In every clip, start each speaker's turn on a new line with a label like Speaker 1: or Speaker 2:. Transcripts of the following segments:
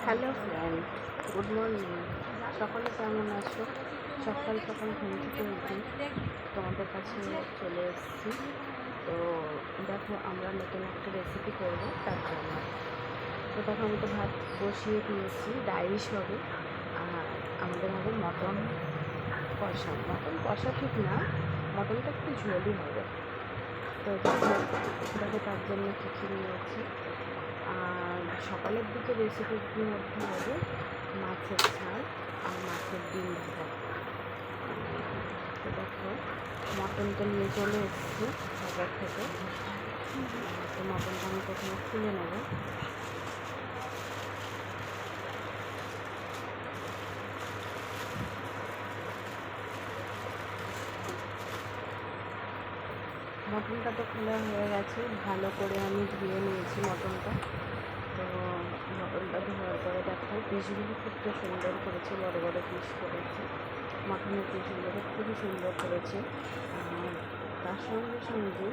Speaker 1: Hello friend, good morning. সকলে কেমন আছো? সকাল সকাল ঘুম থেকে উঠি তোমাদের কাছে চলে এসেছি। তো দেখো, আমরা নতুন একটা রেসিপি করবো, তার জন্য তো দেখো আমি তো ভাত বসিয়ে দিয়েছি, রাইস হবে। আর আমাদের হবে মটন কষা। মটন কষা ঠিক না, মটনটা একটু ঝোলই হবে। তো দেখো দেখো তার জন্য কী কী নিয়েছি। আর সকালের দিকে রেসিপির মধ্যে হবে মাছের ঝাল আর মাছের ডিম ভাজা। তো দেখো মটনটা নিয়ে চলে এসেছি বাজার থেকে। তো মটনটা আমি প্রথমে খুলে নেব। মটনটা তো খোলা হয়ে গেছে, ভালো করে আমি ধুয়ে নিয়েছি মটনটা। তো মটনটা ধোয়ার পরে দেখো পিসগুলো খুব সুন্দর করেছে, বড় বড় পিস করেছে। মটনের পিসগুলো খুবই সুন্দর করেছে। আর তার সঙ্গে সঙ্গে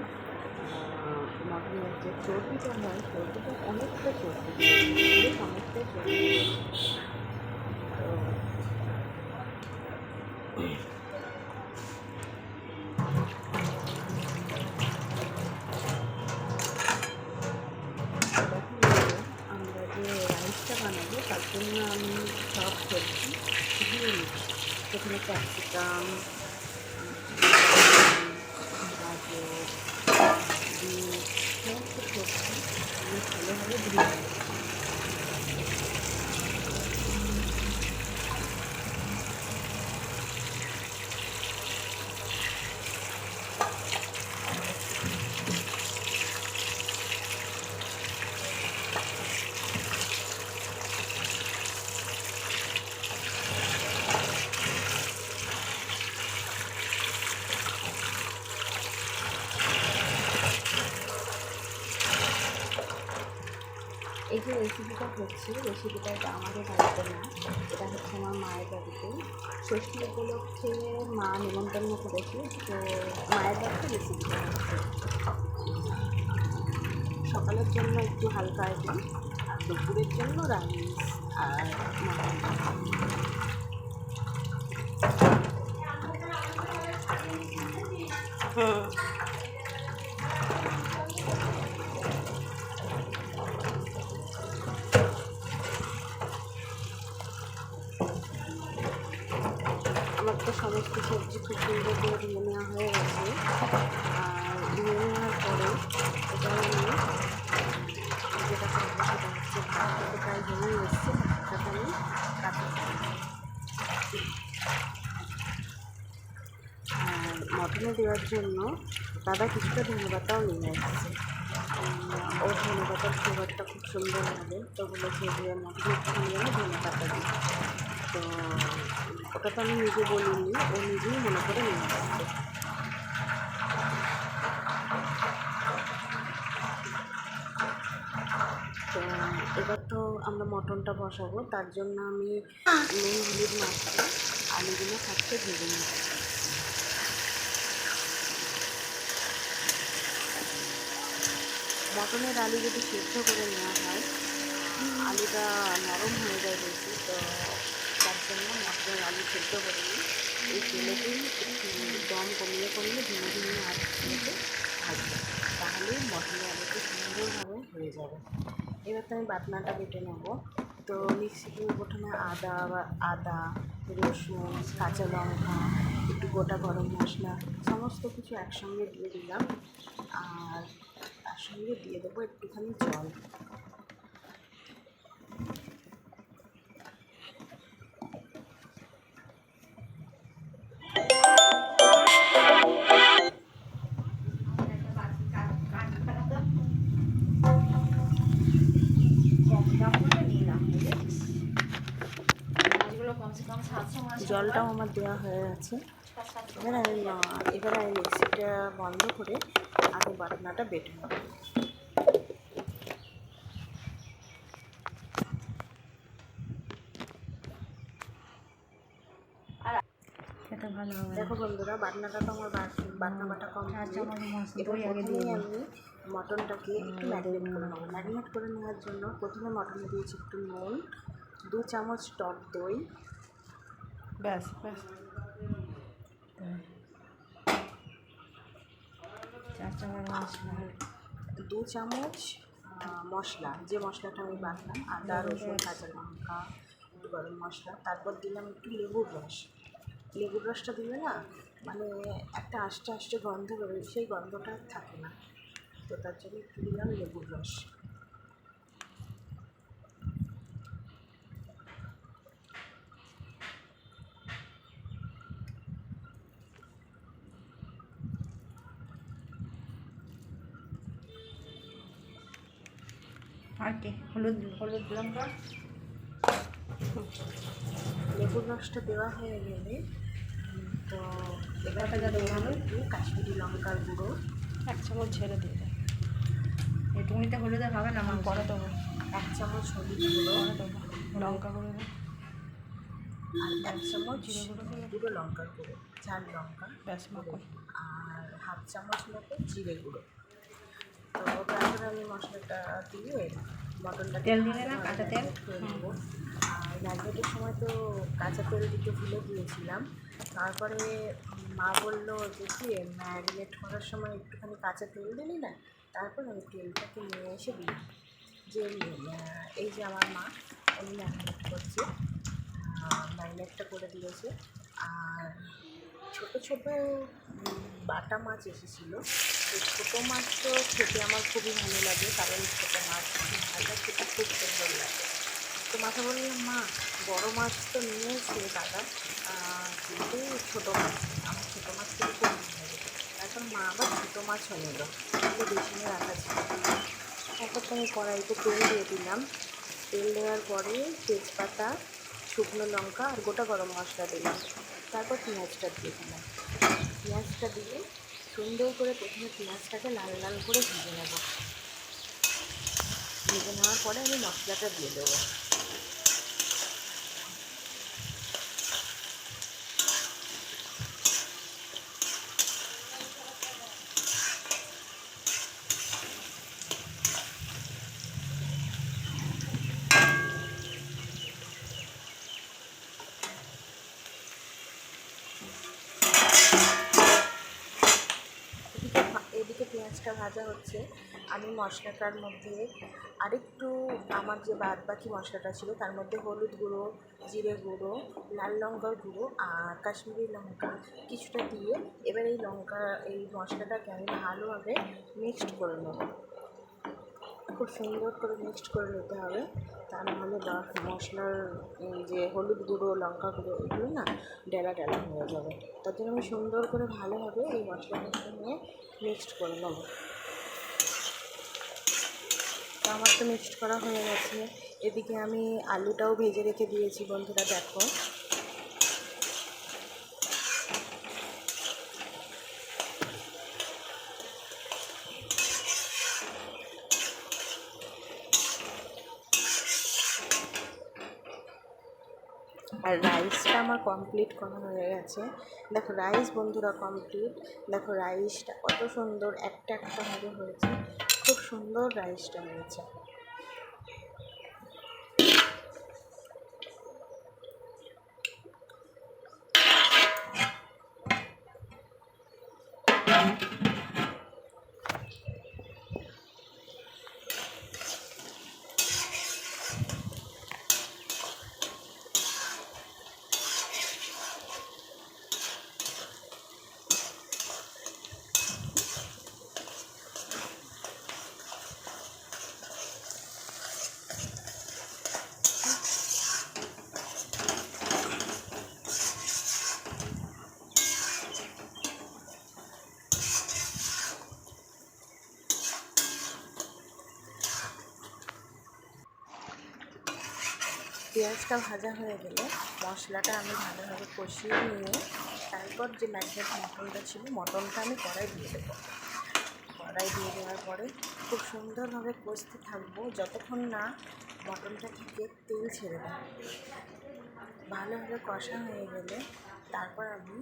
Speaker 1: মটনের যে চর্বিটা হয়, চর্বিটা অনেকটা চর্বি দিয়েছে, অনেকটাই চর্বি দিয়েছে। তো আমরা যে রাইসটা বানাবো তার জন্য আমি সব সবজি দিয়ে নিচ্ছি। সেখানে ক্যাপসিকাম, গাজর, বিট, সমস্ত সবজি আমি ভালোভাবে ধুয়ে নিচ্ছি। এই যে রেসিপিটা হচ্ছে, রেসিপিটা আমাদের বাড়িতে না, এটা হচ্ছে আমার মায়ের বাড়িতে। ষষ্ঠী উপলক্ষে মা নিমন্ত্রণ করেছে, তো মায়ের বাড়িতে রেসিপিটা হচ্ছে। সকালের জন্য একটু হালকা আইটেম, আর দুপুরের জন্য রাইস আর আমার তো সমস্ত সবজি খুব সুন্দর করে ধুয়ে নেওয়া হয়ে গেছে। আর ধুয়ে নেওয়ার পরে এটা আমি যেটা করবো সেটা হচ্ছে ভাতটাকে প্রায় হয়ে এসছে, ভাতটাকে আমি কাটি। আর মটনে দেওয়ার জন্য দাদা কিছুটা ধনেপাতাও নিয়ে এসেছে। ও ধনেপাতার ফ্লেভারটা খুব সুন্দর হবে, তো বলেছে যে মটনে একটুখানি যেন ধনেপাতা দিই। তো ওটা তো আমি নিজে বলিনি, ও নিজেই মনে করে নিয়ে আসছে। তো এবার তো আমরা মটনটা বসাবো, তার জন্য আমি নুন হলুদ মাখছি, আলুগুলো ফার্স্টে ভেজে নিচ্ছি। মটনের আলু যদি সিদ্ধ করে নেওয়া হয়, আলুটা নরম হয়ে যায় বেশি। তো তার জন্য মটনের আলু সিদ্ধ করে নিই, এই তেলেতেই একটু দম কমিয়ে কমিয়ে ধীরে ধীরে আঁচ দিয়েছে ভাজবো, তাহলেই মটনের আলুটা সুন্দরভাবে হয়ে যাবে। এবার তো আমি বাটনাটা বেটে নেবো। তো মিক্সিতে প্রথমে আদা, রসুন, কাঁচা লঙ্কা, একটু গোটা গরম মশলা সমস্ত কিছু একসঙ্গে দিয়ে দিলাম। আর তার সঙ্গে দিয়ে দেবো একটুখানি জল। জলটাও আমার দেওয়া হয়ে গেছে। এবার আমি মিক্সিটা বন্ধ করে আগে বাটনাটা বেটে নেব। দেখো বন্ধুরা, বাটনাটা তো আমার বাটনা বাটা কমপ্লিট। এবার প্রথমেই আমি মটনটাকে একটু ম্যারিনেট করে নেবো। ম্যারিনেট করে নেওয়ার জন্য প্রথমে মটনে দিয়েছি একটু নুন, 2 চামচ টক দই,
Speaker 2: ব্যাস ব্যাস 4 চামচ মশলা,
Speaker 1: 2 চামচ মশলা, যে মশলাটা আমি বাটলাম, আদা রসুন কাঁচা লঙ্কা, একটু গরম মশলা। তারপর দিলাম একটু লেবুর রস। লেবুর রসটা দিলে না মানে একটা আস্তে আস্তে গন্ধ বেরোয়, সেই গন্ধটা আর থাকে না, তো তার জন্য একটু দিলাম লেবুর রস।
Speaker 2: আর কি হলুদ হলুদ লঙ্কা।
Speaker 1: লেবুর রসটা দেওয়া হয়ে গেলে তো এবার দিলাম একটু কাশ্মীরি লঙ্কার গুঁড়ো,
Speaker 2: 1 চামচ ছেড়ে দিয়ে দেয়, এটুকুনিতে হলুদে হবে না, আমার পরে দেবো।
Speaker 1: 1 চামচ হলুদ গুঁড়ো,
Speaker 2: পরে দেবো লঙ্কা গুঁড়ো দেবো,
Speaker 1: আর 1 চামচ
Speaker 2: জিরে গুঁড়ো দেবো,
Speaker 1: গুঁড়ো লঙ্কার গুঁড়ো, ঝাল লঙ্কা,
Speaker 2: ব্যাস মাখন।
Speaker 1: আর 1/2 চামচ মতো জিরে গুঁড়ো। তো তারপরে আমি মশলাটা দিয়ে মটনটা
Speaker 2: তেল দিলে না, কাঁচা তেল
Speaker 1: করে নেবো। আর ম্যারিনেটের সময় তো কাঁচা তেল দিতে ভুলে গিয়েছিলাম। তারপরে মা বললো যে কি ম্যারিনেট করার সময় একটুখানি কাঁচা তেল দিলি না, তারপর আমি তেলটাকে নিয়ে এসে দিলাম। যে এই যে আমার মা, উনি ম্যারিনেট করছে, ম্যারিনেটটা করে দিয়েছে। আর ছোটো ছোটো বাটা মাছ এসেছিলো, তো ছোটো মাছ তো খেতে আমার খুবই ভালো লাগে, কারণ ছোটো মাছ ভাজা খেতে খুব সুন্দর লাগে। তো মাকে বললাম, মা বড়ো মাছ তো নিয়েছে দাদা, কিন্তু ছোটো মাছ, আমার ছোটো মাছ খেতে খুব ভালো লাগে। তারপর মা আবার ছোটো মাছও নিল, এগুলো বেশিনে রাখা ছিল। তারপর তো আমি কড়াইতে তেল দিয়ে দিলাম। তেল দেওয়ার পরে তেজপাতা, শুকনো লঙ্কা আর গোটা গরম মশলা দিলাম। তারপর পেঁয়াজটা দিয়ে দিলাম। পেঁয়াজটা দিয়ে সুন্দর করে প্রথমে পেঁয়াজটাকে লাল লাল করে ভেজে নেব। ভেজে নেওয়ার পরে আমি মশলাটা দিয়ে দেবো। এদিকে পেঁয়াজটা ভাজা হচ্ছে, আমি মশলাটার মধ্যে আরেকটু আমার যে বাদ বাকি মশলাটা ছিল তার মধ্যে হলুদ গুঁড়ো, জিরে গুঁড়ো, লাল লঙ্কার গুঁড়ো আর কাশ্মীরি লঙ্কা কিছুটা দিয়ে এবার এই মশলাটাকে আমি ভালোভাবে মিক্সড করে নেব। খুব সুন্দর করে মিক্সড করে নিতে হবে, তা নাহলে মশলার যে হলুদ গুঁড়ো লঙ্কা গুঁড়ো এগুলো না ডেলা ডেলা হয়ে যাবে। তার জন্য আমি সুন্দর করে ভালোভাবে এই মশলাটার সঙ্গে মিক্সড করে নেব। তো আমার তো মিক্সড করা হয়ে গেছে। এদিকে আমি আলুটাও ভেজে রেখে দিয়েছি বন্ধুরা, দেখো। আর রাইসটা আমার কমপ্লিট করা হয়ে গেছে। দেখো রাইস বন্ধুরা কমপ্লিট। দেখো রাইসটা কত সুন্দর একটা একটাভাবে হয়েছে, খুব সুন্দর রাইসটা হয়েছে। পেঁয়াজটা ভাজা হয়ে গেলে মশলাটা আমি ভালোভাবে কষিয়ে নিয়ে তারপর যে ম্যারিনেট মটনটা ছিল মটনটা আমি কড়াই দিয়ে দেবো। কড়াই দিয়ে দেওয়ার পরে খুব সুন্দরভাবে কষতে থাকবো যতক্ষণ না মটনটা থেকে তেল ছেড়ে দেয়। ভালোভাবে কষা হয়ে গেলে তারপর আমি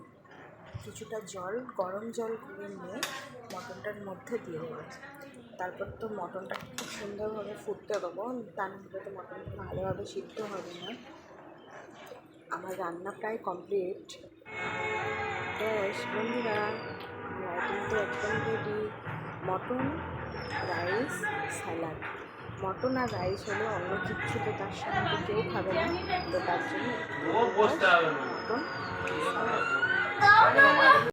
Speaker 1: কিছুটা জল, গরম জল করে নিয়ে মটনটার মধ্যে দিয়ে দেবো। তারপর তো মটনটা খুব সুন্দরভাবে ফুটতে দেবো, তার মধ্যে তো মটনটা ভালোভাবে সিদ্ধ হবে না। আমার রান্না প্রায় কমপ্লিট। বেশ বন্ধুরা, আমার কিন্তু একদম ready. Mutton, rice, salad. Mutton আর রাইস হলে অন্য কিচ্ছু তো তার সঙ্গে কেউ খাবে না, তো তার জন্য মটন, স্যালাড।